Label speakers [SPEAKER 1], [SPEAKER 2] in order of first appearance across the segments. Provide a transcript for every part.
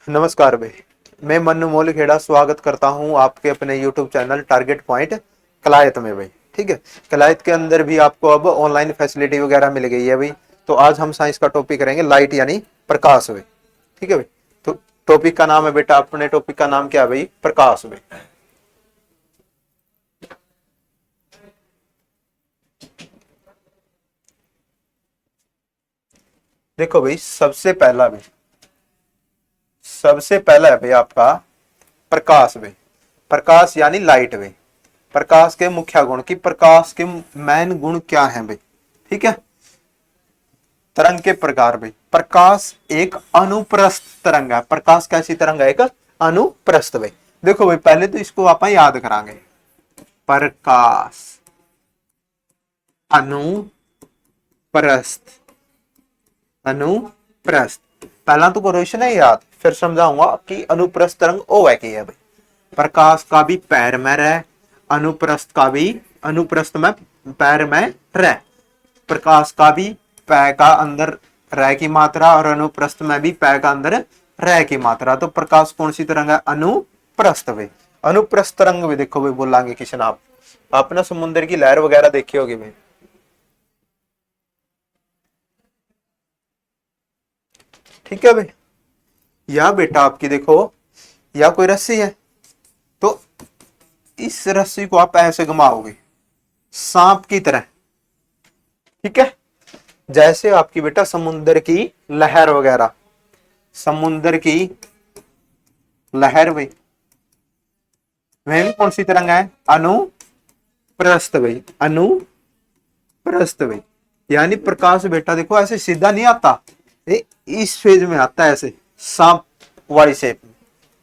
[SPEAKER 1] नमस्कार भाई। मैं मन्नू मोलखेड़ा स्वागत करता हूं आपके अपने YouTube channel target point Kalayat में भाई। ठीक है, कलायत के अंदर भी आपको अब ऑनलाइन फैसिलिटी वगैरह मिल गई है भाई। तो आज हम साइंस का टॉपिक करेंगे, लाइट यानी प्रकाश भाई। ठीक है भाई। तो टॉपिक का नाम है बेटा, अपने टॉपिक का नाम क्या है भाई? प्रकाश भाई। देखो भाई, सबसे पहला है भाई आपका प्रकाश भाई। प्रकाश यानी लाइट भाई। प्रकाश के मुख्य गुण की प्रकाश के मेन गुण क्या है भाई? ठीक है। तरंग के प्रकार भाई। प्रकाश एक अनुप्रस्थ तरंग है। प्रकाश कैसी तरंग है? एक अनुप्रस्थ भाई। देखो भाई, पहले तो इसको आप याद करांगे। प्रकाश अनुप्रस्थ। अनुप्रस्थ पहला तो क्वेश्चन है याद, फिर समझाऊंगा कि अनुप्रस्थ तरंग ओ है की है भाई। प्रकाश का भी पैर में रह, अनुप्रस्थ का भी, अनुप्रस्थ में पैर में रह। प्रकाश का भी पै का अंदर रह की मात्रा और अनुप्रस्थ में भी पै का अंदर रह की मात्रा। तो प्रकाश कौन सी तरंग है? अनुप्रस्थ भाई। अनुप्रस्थ तरंग भी देखो भाई, बोलांगे किशन आप। आपने समुद्र की लहर वगैरह देखी होगी भाई। ठीक है भाई। या बेटा आपकी देखो, या कोई रस्सी है, तो इस रस्सी को आप ऐसे घुमाओगे सांप की तरह। ठीक है। जैसे आपकी बेटा समुद्र की लहर वगैरह, समुद्र की लहर भाई, वह कौन सी तरंग है? अनुप्रस्थ भाई। अनुप्रस्थ भाई। यानी प्रकाश बेटा देखो ऐसे सीधा नहीं आता, ये इस फेज में आता है, ऐसे सांप वाली शेप में,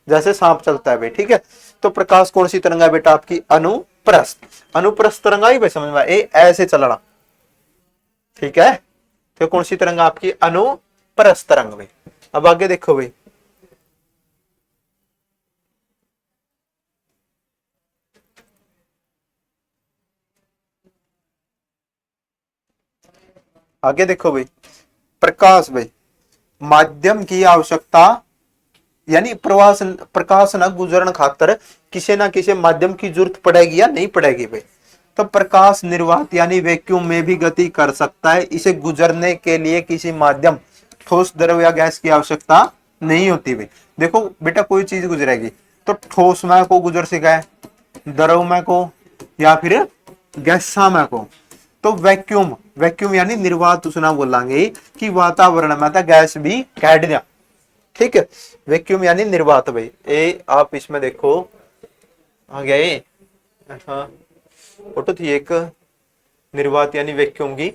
[SPEAKER 1] जैसे सांप चलता है भाई। ठीक है। तो प्रकाश कौन सी तरंग है बेटा आपकी? अनुप्रस्थ। अनुप्रस्थ तरंग आई भाई समझ में? ये ऐसे चलना। ठीक है। तो कौन सी तरंग आपकी? अनुप्रस्थ तरंग भाई। अब आगे देखो भाई। आगे देखो भाई। प्रकाश भाई, माध्यम की आवश्यकता यानी प्रवास प्रकाश न गुजरन खातर किसी ना किसी माध्यम की जरूरत पड़ेगी या नहीं पड़ेगी भाई। तो प्रकाश निर्वात यानी वैक्यूम में भी गति कर सकता है। इसे गुजरने के लिए किसी माध्यम, ठोस द्रव या गैस की आवश्यकता नहीं होती भाई। देखो बेटा, कोई चीज गुजरेगी तो ठोस में को गुजर सका है, द्रव में को, या फिर गैसा में को। तो वैक्यूम, वैक्यूम यानी निर्वात उसना बोलेंगे कि वातावरण में तो गैस भी कैड दिया। ठीक है। वैक्यूम यानी निर्वात भाई। ए आप इसमें देखो, आ गया ये। हाँ, फोटो थी एक निर्वात यानी वैक्यूम की,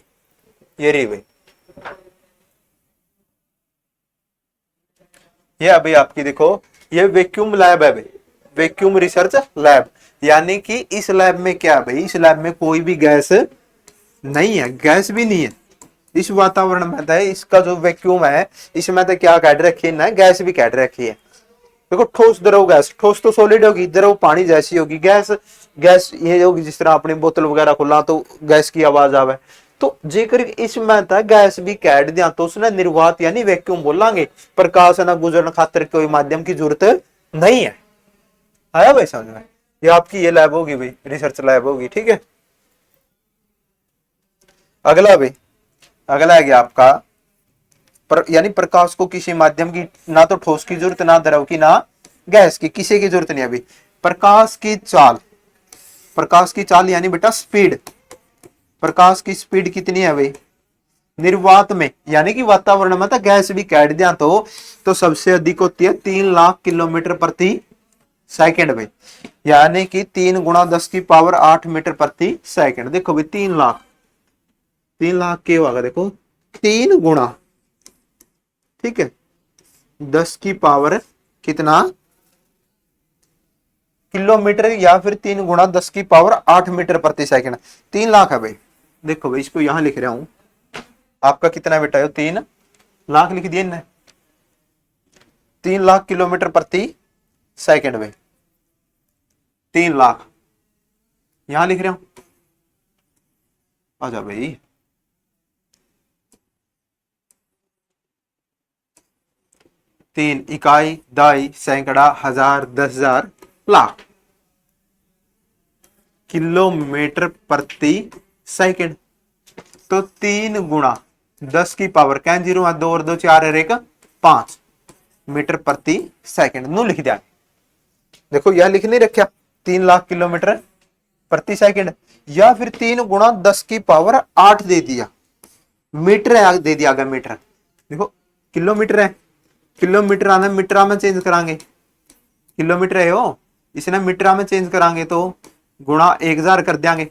[SPEAKER 1] ये रही भाई। ये अभी आपकी देखो, ये वैक्यूम लैब है भाई। Vacuum research lab. यानी कि इस लैब में क्या है भाई? इस लैब में कोई भी गैस नहीं है, गैस भी नहीं है। इस वातावरण में तो इसका जो वैक्यूम है, इसमें तो क्या कैड रखी है ना, गैस भी कैड रखी है। देखो ठोस द्रव गैस, ठोस तो सॉलिड होगी, द्रव पानी जैसी होगी, गैस गैस ये होगी जिस तरह अपनी बोतल वगैरह खुला तो गैस की आवाज आवे। तो जेकर इसमें था गैस भी कैड दिया तो उसने निर्वात यानी वैक्यूम बोलांगे। प्रकाश ना गुजरने खातिर कोई माध्यम की जरूरत नहीं है। आया भाई समझ में? ये आपकी ये लैब होगी भाई, रिसर्च लैब होगी। ठीक है। अगला भाई, अगला है गया आपका यानी प्रकाश को किसी माध्यम की, ना तो ठोस की जरूरत, ना द्रव की, ना गैस की, किसी की जरूरत नहीं अभी। प्रकाश की चाल, प्रकाश की चाल यानी बेटा स्पीड। प्रकाश की स्पीड कितनी है भाई? निर्वात में यानी कि वातावरण में तो गैस भी कैड दिया तो सबसे अधिक होती है 3 लाख किलोमीटर प्रति सेकंड भाई। यानी कि 3 × 10⁻⁸ मीटर प्रति सेकंड। देखो भाई 3 लाख, 3 लाख के होगा देखो, 3 गुणा, ठीक है, 10 की पावर कितना किलोमीटर, या फिर 3 × 10⁸ मीटर प्रति सेकंड। 3 लाख है भाई। देखो भाई, इसको यहां लिख रहा हूं। आपका कितना बेटा है? 3 लाख लिख दिए ना। 3 लाख किलोमीटर प्रति सेकंड भाई। 3 लाख यहां लिख रहा हूं। आजा भाई। तीन इकाई, दाई, सैकड़ा, हजार, 10,000, लाख किलोमीटर प्रति सेकंड। तो 3 गुणा 10 की पावर क्या, 0 2 और 2 4 और 1 5 मीटर प्रति सेकंड नु लिख दिया। देखो यह लिख नहीं रखा 3 लाख किलोमीटर प्रति सेकंड, या फिर 3 गुणा 10 की पावर 8 दे दिया, मीटर है दे दिया गया मीटर। देखो किलोमीटर है, किलोमीटर आना मीटर में चेंज करांगे, किलोमीटर है हो, इसने मीटर में चेंज करांगे तो गुणा 1000 कर देंगे,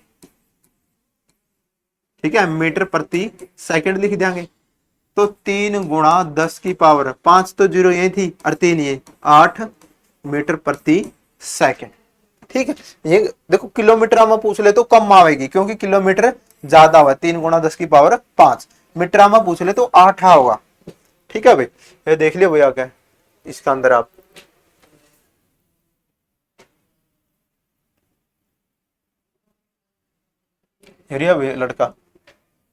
[SPEAKER 1] ठीक है, मीटर प्रति सेकंड लिख देंगे। तो 3 गुणा 10 की पावर 5 तो 0 यही थी और 3 ये 8 मीटर प्रति सेकंड। ठीक है, ये देखो किलोमीटर में पूछ ले तो कम आएगी क्योंकि किलोमीटर ज्यादा हुआ, 3 गुणा 10 की पावर 5, मीटर में पूछ ले तो 8 होगा। ठीक है भाई, ये देख लियो भैया क्या इसका अंदर आप लड़का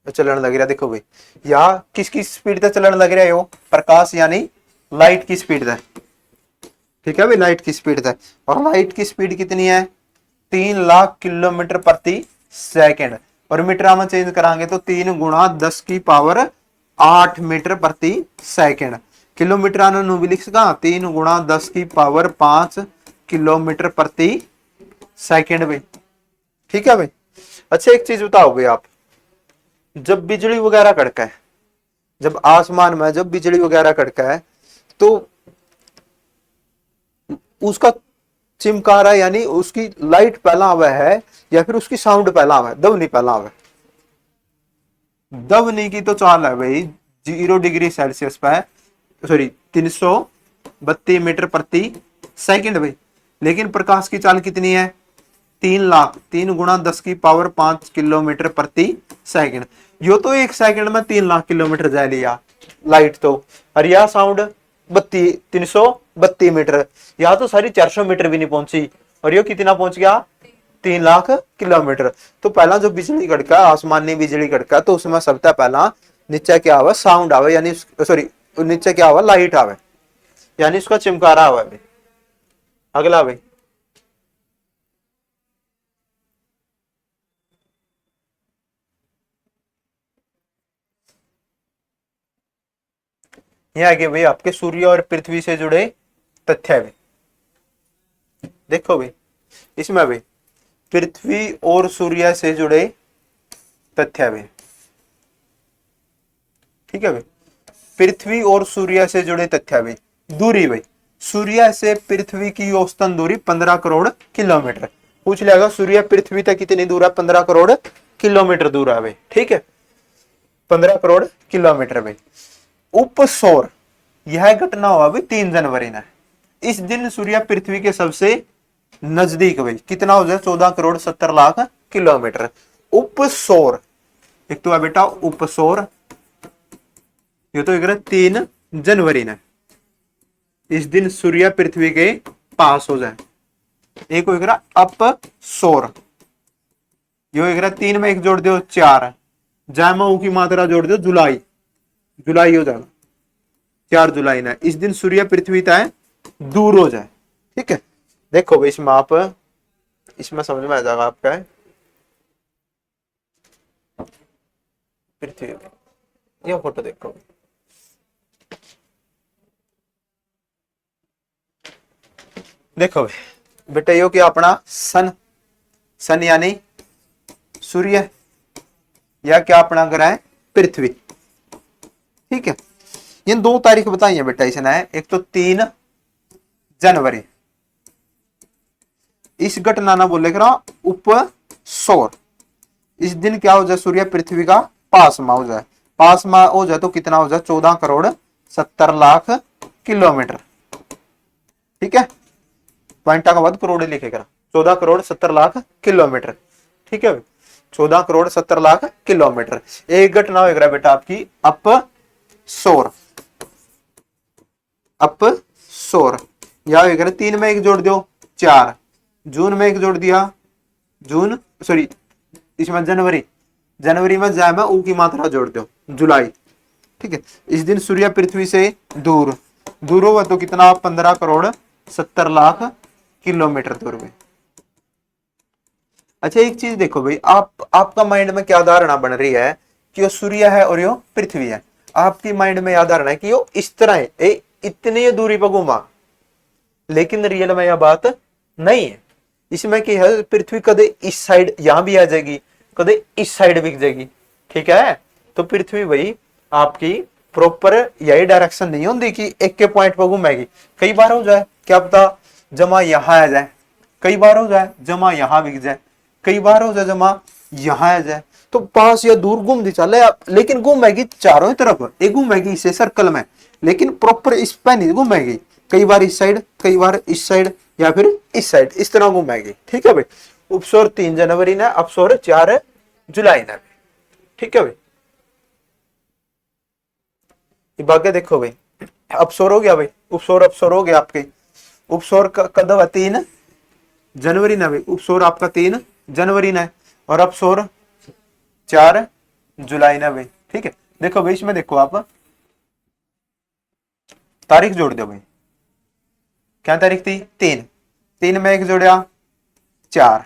[SPEAKER 1] चलन लग रहा, देखो भाई यहाँ किसकी स्पीड से चलन लग रहा है, वो प्रकाश यानी लाइट की स्पीड है। ठीक है भाई, लाइट की स्पीड है, और लाइट की स्पीड कितनी है, 3 लाख किलोमीटर प्रति सेकंड, और मीटर में चेंज करांगे तो 3 गुणा 10 की पावर 8 मीटर प्रति सेकंड। किलोमीटर नु भी लिख सका 3 गुणा 10 की पावर 5 किलोमीटर प्रति सेकंड भाई। ठीक है भाई, अच्छा एक चीज बताओ भाई आप, जब बिजली वगैरह कड़का है, जब आसमान में जब बिजली वगैरह कड़का है तो उसका चिमकारा यानी उसकी लाइट पहला आवा है या फिर उसकी साउंड पहला आवा है, ध्वनि पहला आवा है। ध्वनि की तो चाल है भाई 0 डिग्री सेल्सियस पे, सॉरी 332 मीटर प्रति सेकंड भाई, लेकिन प्रकाश की चाल कितनी है 3 लाख, 3 गुणा 10 की पावर 5 किलोमीटर प्रति सेकंड। यो तो 1 सेकंड में 3 लाख किलोमीटर जा लिया लाइट तो, और यह साउंड 332 मीटर, यहाँ तो सारी 400 मीटर भी नहीं पहुंची, और यो कितना पहुंच गया 3 लाख किलोमीटर। तो पहला जो बिजली कड़का, आसमानी बिजली कड़का, तो उसमें सबसे पहला नीचे क्या आवा, साउंड आवे, यानी सॉरी नीचे क्या आवा, लाइट आवे, यानी उसका चिमकारा आवे। अगला भाई, ये आगे भाई आपके सूर्य और पृथ्वी से जुड़े तथ्य है। देखो भाई इसमें भाई पृथ्वी और सूर्य से जुड़े तथ्य है। ठीक है भाई, पृथ्वी और सूर्य से जुड़े तथ्य भाई। दूरी भाई, सूर्य से पृथ्वी की औसतन दूरी 15 करोड़ किलोमीटर। पूछ लिया सूर्य पृथ्वी तक कितनी दूर है, 15 करोड़ किलोमीटर दूर है भाई। ठीक है, 15 करोड़ किलोमीटर भाई। उपसौर, यह घटना हुआ भाई 3 जनवरी ने। इस दिन सूर्य पृथ्वी के सबसे नजदीक भाई कितना हो जाए, 14 करोड़ 70 लाख किलोमीटर। उपसौर एक तो है बेटा उपसौर, ये तो एक 3 जनवरी ने, इस दिन सूर्य पृथ्वी के पास हो जाए। एक हो गया अपसौर, यो एक 3 में 1 जोड़ दो 4, जैमा की मात्रा जोड़ दो जुलाई, जुलाई हो जाएगा 4 जुलाई ने, इस दिन सूर्य पृथ्वी तय दूर हो जाए। ठीक है, देखो भाई इसमें आप, इसमें समझ में आ जाएगा आपका है पृथ्वी, ये फोटो देखो। देखो भाई बेटा यो क्या अपना सन, सन यानी सूर्य, या क्या अपना ग्रह है पृथ्वी। ठीक है, ये 2 तारीख बताई है बेटा इसने, एक तो 3 जनवरी, इस घटना ना बोले करा उपसौर, इस दिन क्या हो जाए, सूर्य पृथ्वी का पास में हो जाए, पास में हो जाए तो कितना हो जाए, 14 करोड़ 70 लाख किलोमीटर। ठीक है, पॉइंटा का बाद करोड़ लिखेगा, 14 करोड़ 70 लाख किलोमीटर। ठीक है, 14 करोड़ 70 लाख किलोमीटर। एक घटना होगा बेटा आपकी अपसौर, अपसौर, या 3 में 1 जोड़ दो 4, जून में 1 जोड़ दिया, जून सॉरी इसमें जनवरी, जनवरी में जाए में ऊ की मात्रा जोड़ दो जुलाई। ठीक है, इस दिन सूर्य पृथ्वी से दूर, दूर होगा तो कितना, 15 करोड़ 70 लाख किलोमीटर दूर में। अच्छा एक चीज देखो भाई, आपका माइंड में क्या धारणा बन रही है कि यो सूर्य है और यो पृथ्वी है। आपकी माइंड में यह धारणा है कि यो इस तरह है, इतनी दूरी पर घूमा, लेकिन रियल में यह बात नहीं है। इसमें क्या है, पृथ्वी कदे इस साइड यहां भी आ जाएगी, कदे इस साइड भी जाएगी, ठीक है। तो पृथ्वी भाई आपकी प्रॉपर यही डायरेक्शन नहीं होती कि एक के पॉइंट पर घूमेगी। कई बार हो जाए क्या पता जमा यहां आ जाए, कई बार हो जाए जमा यहां बिक जाए, कई बार हो जाए जमा यहां आ जाए। तो पास या दूर घूमती चले, लेकिन घूमेगी चारों ही तरफ, एक घूमेगी इसे सर्कल में, लेकिन प्रॉपर इस पे नहीं घूमेगी। कई बार इस साइड, कई बार इस साइड, या फिर इस साइड, इस तरह घूमेगी, ठीक है भाई। उपसौर 3 जनवरी ने, अपसौर 4 जुलाई ने, ठीक है भाई। ये बाकी देखो भाई, अपसौर हो गया भाई, उपसौर अपसौर हो गया आपके। उपसौर कब है, 3 जनवरी ने भाई, उपसौर आपका 3 जनवरी ने, और अपसौर 4 जुलाई ने भाई, ठीक है। देखो भाई इसमें देखो आप तारीख जोड़ दो भाई, क्या तारीख थी, 3 में 1 जोड़िया 4,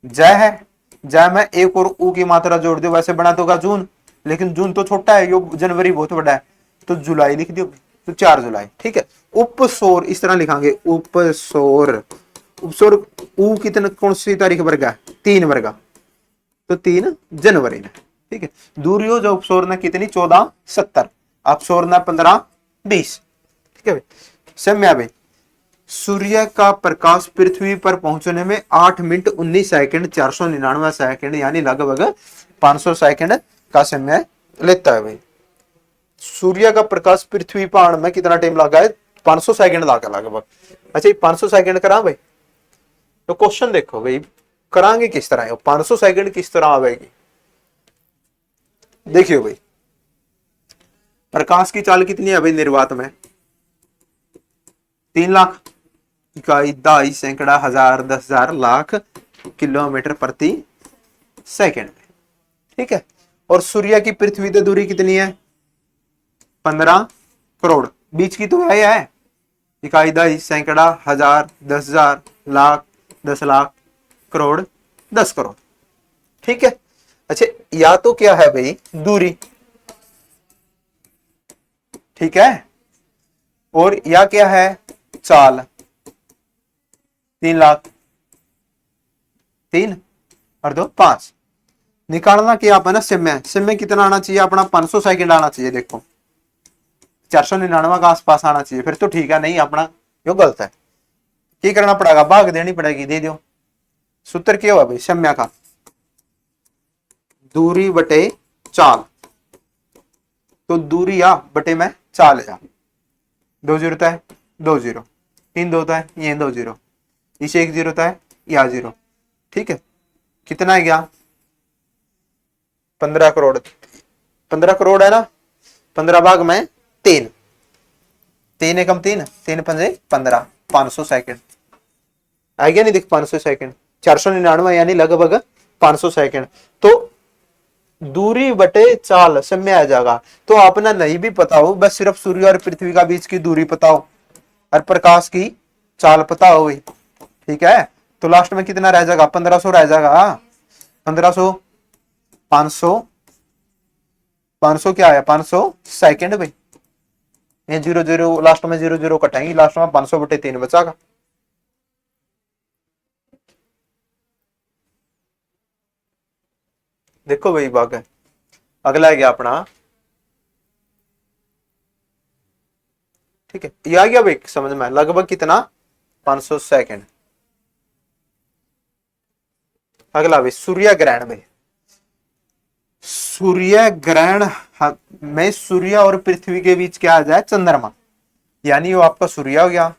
[SPEAKER 1] जय है, जय में एक और ऊ की मात्रा जोड़ दो, वैसे बना दोगा जून, लेकिन जून तो छोटा है, यो जनवरी बहुत बड़ा है, तो जुलाई लिख दियो, तो 4 जुलाई, ठीक है। उपसौर इस तरह लिखांगे, उपसौर, उपसौर ऊ कितने, कौन सी तारीख वर्गा है, 3 वर्गा, तो 3 जनवरी ने, ठीक है। दूरी हो जो उपसौर ने कितनी, 14-70, अपसौर ने 15-20, ठीक है भाई। समय भाई, सूर्य का प्रकाश पृथ्वी पर पहुंचने में 8 मिनट 19 सेकंड 499 सेकंड, यानी लगभग 500 सेकंड का समय लेता है भाई। सूर्य का प्रकाश पृथ्वी पर आने में कितना टाइम लगा है, 500 सेकंड लगा लगभग। अच्छा 500 सेकंड करा भाई, तो क्वेश्चन देखो भाई, करांगे किस तरह, 500 सेकंड किस तरह आएगी। देखियो भाई, प्रकाश की चाल कितनी है भाई निर्वात में, 3 लाख, इकाई, दहाई, सैकड़ा, हजार, 10,000, लाख किलोमीटर प्रति सेकंड, ठीक है। और सूर्य की पृथ्वी से दूरी कितनी है, 15 करोड़, बीच की तो है, इकाई, दहाई, सैकड़ा, हजार, 10,000, लाख, 10 लाख, करोड़, 10 करोड़, ठीक है। अच्छा या तो क्या है भाई, दूरी, ठीक है, और या क्या है, चाल, 3 लाख, 3 और 2 5। निकालना क्या अपना समय, समय कितना आना चाहिए अपना, 500 सेकंड आना चाहिए। देखो 499 का आसपास आना चाहिए, फिर तो ठीक है, नहीं अपना यो गलत है। क्या करना पड़ेगा, भाग देनी पड़ेगी, दे दो। सूत्र क्या हुआ भाई, समय का दूरी बटे चाल, तो दूरी या बटे में चाल या, 2 जीरो होता है, 2 जीरो, 3 2 होता है, ये 2 जीरो, इसे 1 जीरो होता है, या 0, ठीक है। कितना है गया, 15 करोड़, 15 करोड़ है ना, 15 भाग में 3, 3 एकम 3, 3 पंजे 15, 500 सेकंड आ गया, नहीं देख 500 सेकंड, 499 यानी लगभग 500 सेकंड। तो दूरी बटे चाल समय आ जाएगा। तो आपने नहीं भी पता हो, बस सिर्फ सूर्य और पृथ्वी का बीच की दूरी पता हो और प्रकाश की चाल पता हो गई, ठीक है। तो लास्ट में कितना रह जाएगा, 1500 रह जाएगा, 1500, 500, 500 क्या है, 500 सेकंड भाई, ये 0 0 लास्ट में 0 0 कटाएंगे, लास्ट में 500 बटे 3 बचागा। देखो भाई भाग है, अगला है गया अपना, ठीक है, ये आ गया भाई समझ में, लगभग कितना, 500 सेकंड। अगला भाई सूर्य ग्रहण भाई, सूर्य ग्रहण में सूर्य और पृथ्वी के बीच क्या आ जाए, चंद्रमा, यानी वो आपका सूर्य हो गया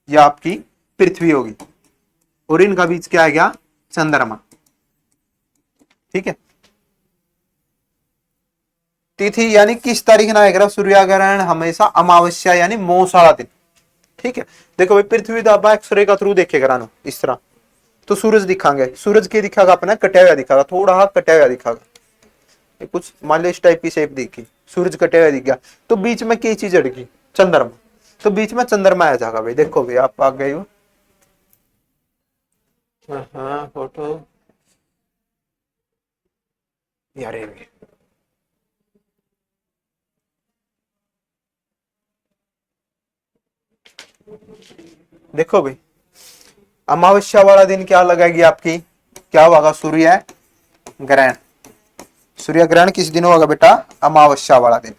[SPEAKER 1] या आपकी पृथ्वी होगी, और इनका बीच क्या आ गया, चंद्रमा, ठीक है। तिथि यानी किस तारीख ना आएगा सूर्य ग्रहण, हमेशा अमावस्या यानी मौस वाला दिन, ठीक है। देखो भाई पृथ्वी तो आप एक्सरे का थ्रू देखेगा ना इस तरह, तो सूरज दिखाएंगे, सूरज के दिखागा अपना कटा हुआ दिखागा, थोड़ा कटा हुआ दिखागा, कुछ मान लो इस टाइप की शेप दिखी, सूरज कटा हुआ दिख गया, तो बीच में क्या चीज अड़गी, चंद्रमा, तो बीच में चंद्रमा आ जाएगा भाई। देखो भाई आप आ गए हो। हाँ फोटो यार ये देखो भाई, अमावस्या वाला दिन क्या लगेगी आपकी, क्या होगा, सूर्य ग्रहण। सूर्य ग्रहण किस दिन होगा बेटा, अमावस्या वाला दिन।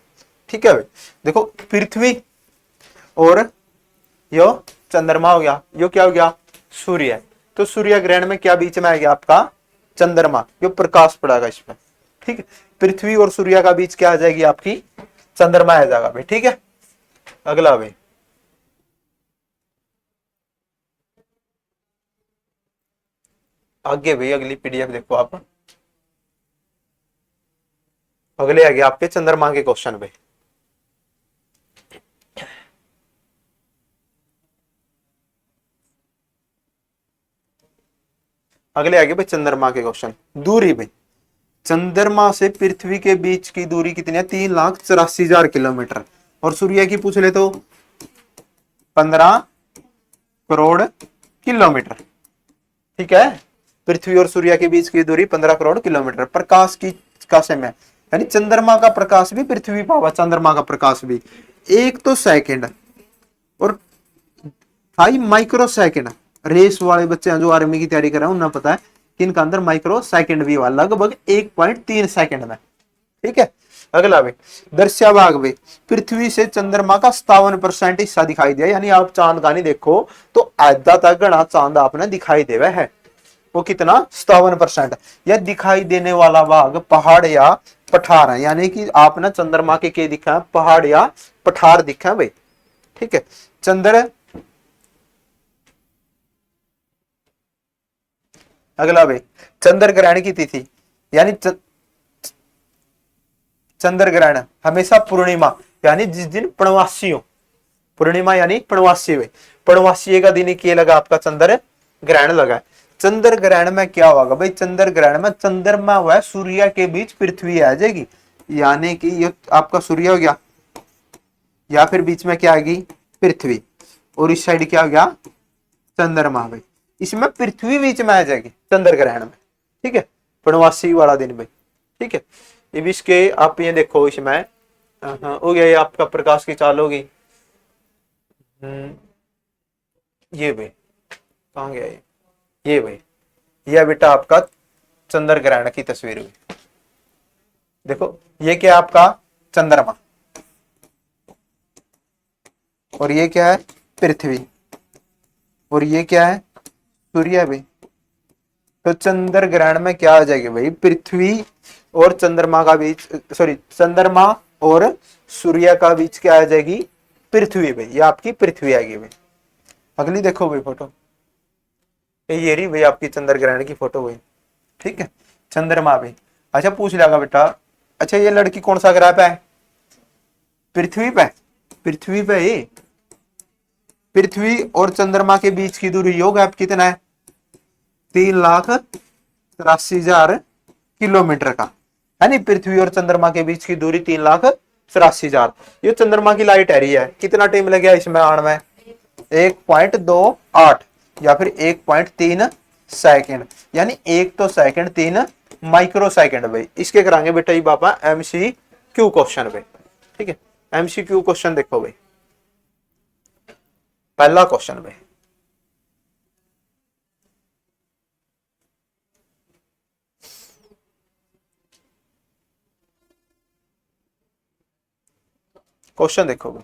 [SPEAKER 1] ठीक है भाई। देखो पृथ्वी और यो चंद्रमा हो गया, यो क्या हो गया, सूर्य। तो सूर्य ग्रहण में क्या बीच में आ गया आपका, चंद्रमा, जो प्रकाश पड़ेगा इसमें। ठीक है, पृथ्वी और सूर्य का बीच क्या आ जाएगी आपकी, चंद्रमा आ जाएगा भाई। ठीक है, अगला भाई, आगे भाई अगली पीडीएफ देखो आप। अगले आ गया आपके चंद्रमा के क्वेश्चन भाई। अगले आगे भाई चंद्रमा के क्वेश्चन। दूरी भाई, चंद्रमा से पृथ्वी के बीच की दूरी कितनी है, 3,84,000 किलोमीटर। और सूर्य की पूछ ले तो 15 करोड़ किलोमीटर। ठीक है, पृथ्वी और सूर्य के बीच की दूरी 15 करोड़ किलोमीटर। प्रकाश की का समय, यानी चंद्रमा का प्रकाश भी पृथ्वी पर, चंद्रमा का प्रकाश भी एक तो सेकंड और 5 माइक्रो सेकंड। रेस वाले बच्चे जो आर्मी की तैयारी कर रहे हैं उन्हें पता है कि इनका अंदर माइक्रो सेकंड भी हुआ, लगभग 1.3 सेकंड में। ठीक है, अगला भाई दृश्यभाग भाई, पृथ्वी से चंद्रमा का 57% हिस्सा दिखाई दिया। यानी आप चांद का नहीं देखो तो आधा तक घना चांद आपने दिखाई देवा है। वो कितना, 57%। यह दिखाई देने वाला भाग पहाड़ या पठार है, यानी कि आपने चंद्रमा के दिखा है, पहाड़ या पठार दिखा है भाई। ठीक है, अगला भाई चंद्र ग्रहण की तिथि, यानी चंद्र ग्रहण हमेशा पूर्णिमा, यानी जिस दिन पूर्णवासी हो, पूर्णिमा यानी पूर्णवासी हुए, पूर्णवासी का दिन क्या लगा आपका, चंद्र ग्रहण लगा। चंद्र ग्रहण में क्या होगा भाई, चंद्र ग्रहण में चंद्रमा व सूर्य के बीच पृथ्वी आ जाएगी। यानी कि ये आपका सूर्य हो गया, या फिर बीच में क्या आएगी, पृथ्वी, और इस साइड क्या हो गया, चंद्रमा भाई। इसमें पृथ्वी बीच में आ जाएगी चंद्र ग्रहण में। ठीक है, पूर्णवासी वाला दिन भाई। ठीक है, ये भी इसके आप ये देखो इसमें हो गया, ये आपका प्रकाश की चाल होगी। ये भाई कहाँ गया ये भाई, ये बेटा आपका चंद्र ग्रहण की तस्वीर हुई। देखो ये क्या आपका चंद्रमा, और ये क्या है पृथ्वी, और ये क्या है सूर्य भाई। तो चंद्र ग्रहण में क्या आ जाएगी भाई, पृथ्वी और चंद्रमा का बीच, सॉरी चंद्रमा और सूर्य का बीच क्या आ जाएगी, पृथ्वी भाई। ये आपकी पृथ्वी आएगी भाई। अगली देखो भाई फोटो, ये रही भाई आपकी चंद्र ग्रहण की फोटो भाई। ठीक है, चंद्रमा भाई। अच्छा पूछ लेगा बेटा, अच्छा ये लड़की कौन सा ग्रह पे है, पृथ्वी पे, पृथ्वी पे ही। पृथ्वी और चंद्रमा के बीच की दूरी योग है कितना है, 3,84,000 किलोमीटर का। है नहीं, पृथ्वी और चंद्रमा के बीच की दूरी 3,84,000। ये चंद्रमा की लाइट आ रही है, कितना टाइम लग गया इसमें आने में, 1.28 या फिर 1.3 सेकंड, यानी एक तो सेकंड 3 माइक्रो सेकंड भाई। इसके कराएंगे बेटा ये पापा MCQ क्वेश्चन भाई। ठीक है, MCQ क्वेश्चन देखो भाई। पहला क्वेश्चन भाई, क्वेश्चन देखो भाई।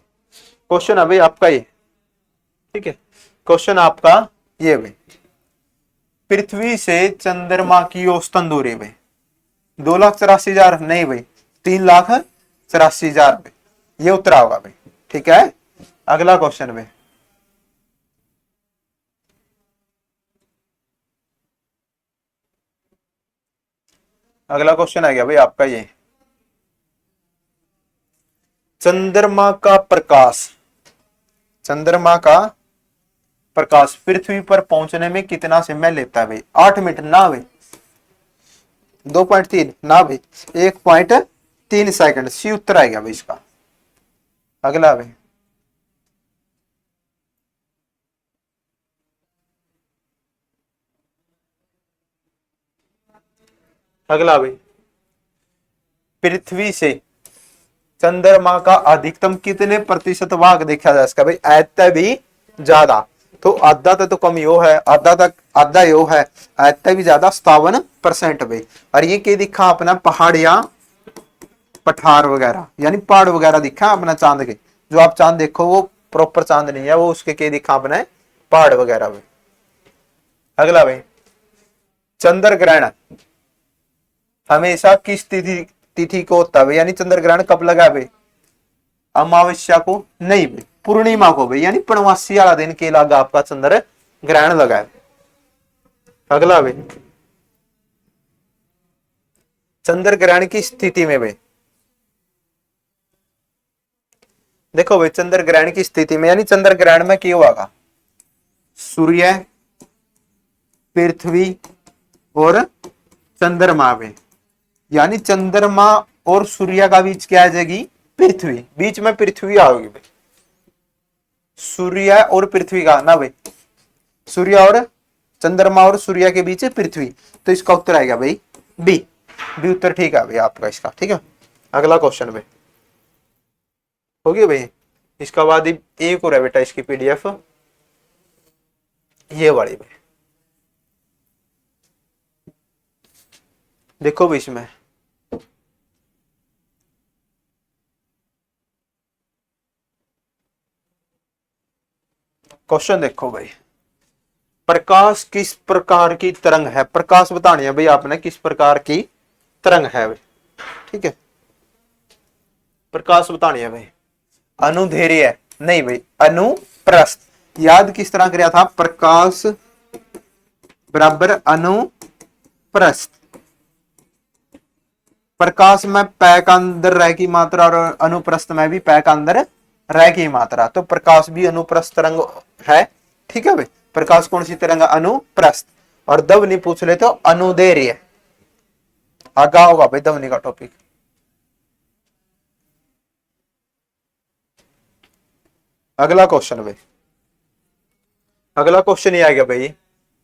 [SPEAKER 1] क्वेश्चन है भाई आपका ये, ठीक है, क्वेश्चन आपका ये भाई, पृथ्वी से चंद्रमा की औसतन दूरी भाई 2,84,000 नहीं भाई, 3,84,000 भाई। ये उत्तर होगा भाई। ठीक है, अगला क्वेश्चन भाई, अगला क्वेश्चन आ गया भाई आपका ये, चंद्रमा का प्रकाश, चंद्रमा का प्रकाश पृथ्वी पर पहुंचने में कितना समय लेता है भाई, 8 मिनट ना भाई, 2.3 ना भाई, 1.3 सेकंड। सी उत्तर आएगा भाई इसका। अगला भाई, अगला भाई, पृथ्वी से चंद्रमा का अधिकतम कितने प्रतिशत भाग देखा जा सकता है भाई? ऐत्य भी ज्यादा, तो आधा तो कम यो है, आधा तक आधा यो है, ऐत्य भी ज्यादा 57% भाई। और ये के दिखा अपना पहाड़ या पठार वगैरह, यानी पहाड़ वगैरह दिखा अपना चांद के। जो आप चांद देखो वो प्रॉपर चांद नहीं है, वो उसके के दिखा अपने पहाड़ वगैरह में। अगला भाई, चंद्र ग्रहण हमेशा किस तिथि तिथि को होता है? यानी चंद्र ग्रहण कब लगा भाई? अमावस्या को नहीं भाई, पूर्णिमा को भाई, यानी पूर्णमासी वाला दिन के लगा आपका चंद्र ग्रहण लगा है। अगला भाई, चंद्र ग्रहण की स्थिति में भाई, देखो भाई चंद्र ग्रहण की स्थिति में, यानी चंद्र ग्रहण में क्या होगा? सूर्य, पृथ्वी और चंद्रमा में, यानी चंद्रमा और सूर्य का बीच क्या आ जाएगी? पृथ्वी, बीच में पृथ्वी आओगी भाई। सूर्य और पृथ्वी का ना भाई, सूर्य और चंद्रमा और सूर्य के बीच पृथ्वी, तो इसका उत्तर आएगा भाई बी। बी उत्तर ठीक है भाई आपका इसका, ठीक है। अगला क्वेश्चन भाई हो गया भाई। इसका बाद एक और है बेटा इसकी पीडीएफ, ये वाली भाई देखो भी इसमें क्वेश्चन देखो भाई, प्रकाश किस प्रकार की तरंग है? प्रकाश बतानी है भाई आपने, किस प्रकार की तरंग है भाई, ठीक है। प्रकाश बतानी है भाई, अनुधैर्य नहीं भाई, अनुप्रस्थ। याद किस तरह किया था? प्रकाश बराबर अनुप्रस्थ। प्रकाश में पै का अंदर रह की मात्रा और अनुप्रस्थ में भी पै का अंदर रह की मात्रा, तो प्रकाश भी अनुप्रस्थ तरंग है, ठीक है भाई। प्रकाश कौन सी तरंग? अनुप्रस्थ। और ध्वनि पूछ ले तो अनुदैर्य, आगा होगा भाई ध्वनि का टॉपिक। अगला क्वेश्चन भाई, अगला क्वेश्चन ये आ गया भाई,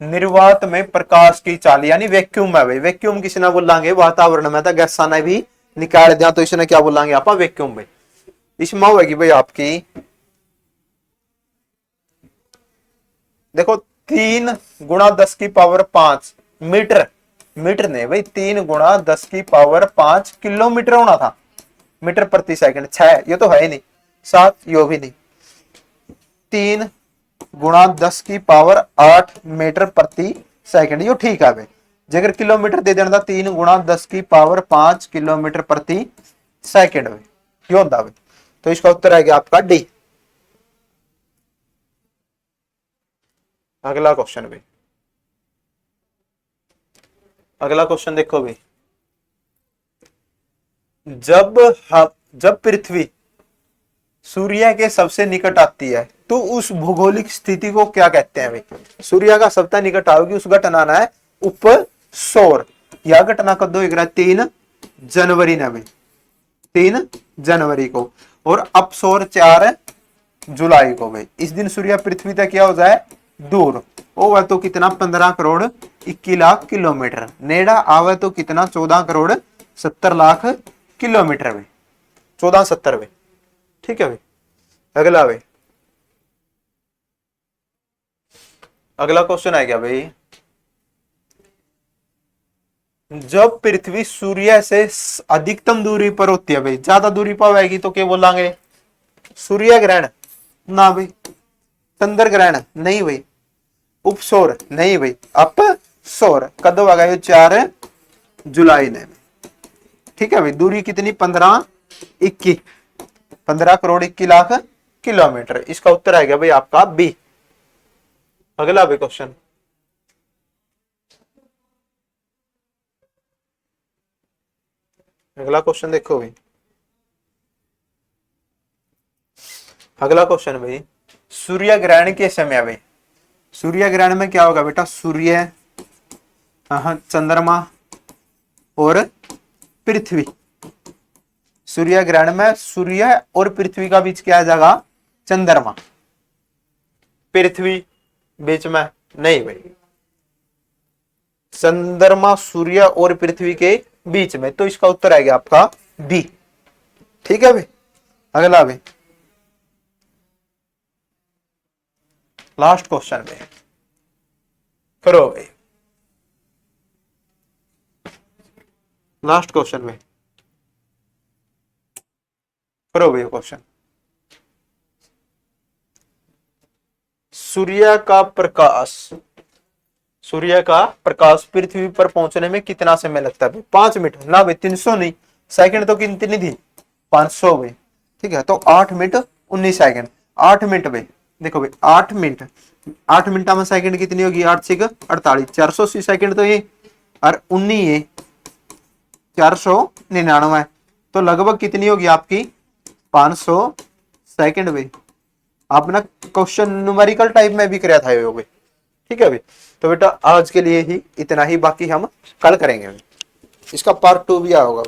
[SPEAKER 1] निर्वात में प्रकाश की चाल, यानी वैक्यूम है भाई। वैक्यूम किसी ना बोलांगे वातावरण में था गैसा ने भी निकाल दिया, तो इसने क्या बोलांगे आप? वैक्यूम भाई। इसमें होगी भाई आपकी, देखो 3 × 10⁵ मीटर, मीटर ने भाई 3 × 10⁵ किलोमीटर होना था, मीटर प्रति सेकंड। 6 ये तो है ही नहीं, 7 यो भी नहीं, 3 × 10⁸ मीटर प्रति सेकंड, यो ठीक है भाई। जगह किलोमीटर दे देना 3 × 10⁵ किलोमीटर प्रति सेकंड भाई, यो होता भाई। तो इसका उत्तर आएगा आपका डी। अगला क्वेश्चन भाई, अगला क्वेश्चन देखो भाई, जब पृथ्वी सूर्य के सबसे निकट आती है तो उस भौगोलिक स्थिति को क्या कहते हैं भाई? सूर्य का सबसे निकट आओगी उस घटना है उपसौर। यह घटना कब होगा? 3 जनवरी ने भाई, 3 जनवरी को, और अपसौर 4 जुलाई को भाई। इस दिन सूर्य पृथ्वी तक क्या हो जाए? दूर होगा तो कितना? 15 करोड़ 21 लाख किलोमीटर। नेड़ा आवे तो कितना? 14 करोड़ 70 लाख किलोमीटर भाई, 1470 भाई, ठीक है भाई। अगला भाई, अगला क्वेश्चन आ गया भाई, जब पृथ्वी सूर्य से अधिकतम दूरी पर होती है भाई, ज्यादा दूरी पर आएगी तो क्या बोलेंगे? सूर्य ग्रहण ना भाई, चंद्र ग्रहण नहीं भाई, उपसौर नहीं भाई, अपसौर। कद होगा ये? 4 जुलाई ने, ठीक है भाई। दूरी कितनी? 15 करोड़ 21 लाख किलोमीटर। इसका उत्तर आएगा भाई आपका बी। अगला भी क्वेश्चन, अगला क्वेश्चन देखो भाई, अगला क्वेश्चन भाई, सूर्य ग्रहण के समय भाई, सूर्य ग्रहण में क्या होगा बेटा? सूर्य, चंद्रमा और पृथ्वी। सूर्य ग्रहण में सूर्य और पृथ्वी का बीच क्या आ जाएगा? चंद्रमा। पृथ्वी बीच में नहीं भाई, चंद्रमा सूर्य और पृथ्वी के बीच में, तो इसका उत्तर आएगा आपका बी। ठीक है भाई, अगला भाई लास्ट क्वेश्चन में करो भाई, लास्ट क्वेश्चन में करो भाई क्वेश्चन। सूर्य का प्रकाश पृथ्वी पर पहुंचने में कितना समय लगता है? 5 मिनट ना भाई, 300 नहीं, सेकंड तो कितनी थी? 500 भाई। ठीक है, तो 8 मिनट 19 सेकंड। 8 मिनट भाई, देखो भाई 8 मिनट, 8 मिनट में सेकंड कितनी होगी? 8 से 48, 480 सेकंड तो ये, और 19 ये 499, तो लगभग कितनी होगी आपकी? 500 सेकंड भाई। आपने क्वेश्चन न्यूमेरिकल टाइप में भी कराया था ये भाई। ठीक है भाई, तो बेटा आज के लिए ही इतना ही, बाकी हम कल करेंगे। इसका पार्ट 2 भी आया होगा।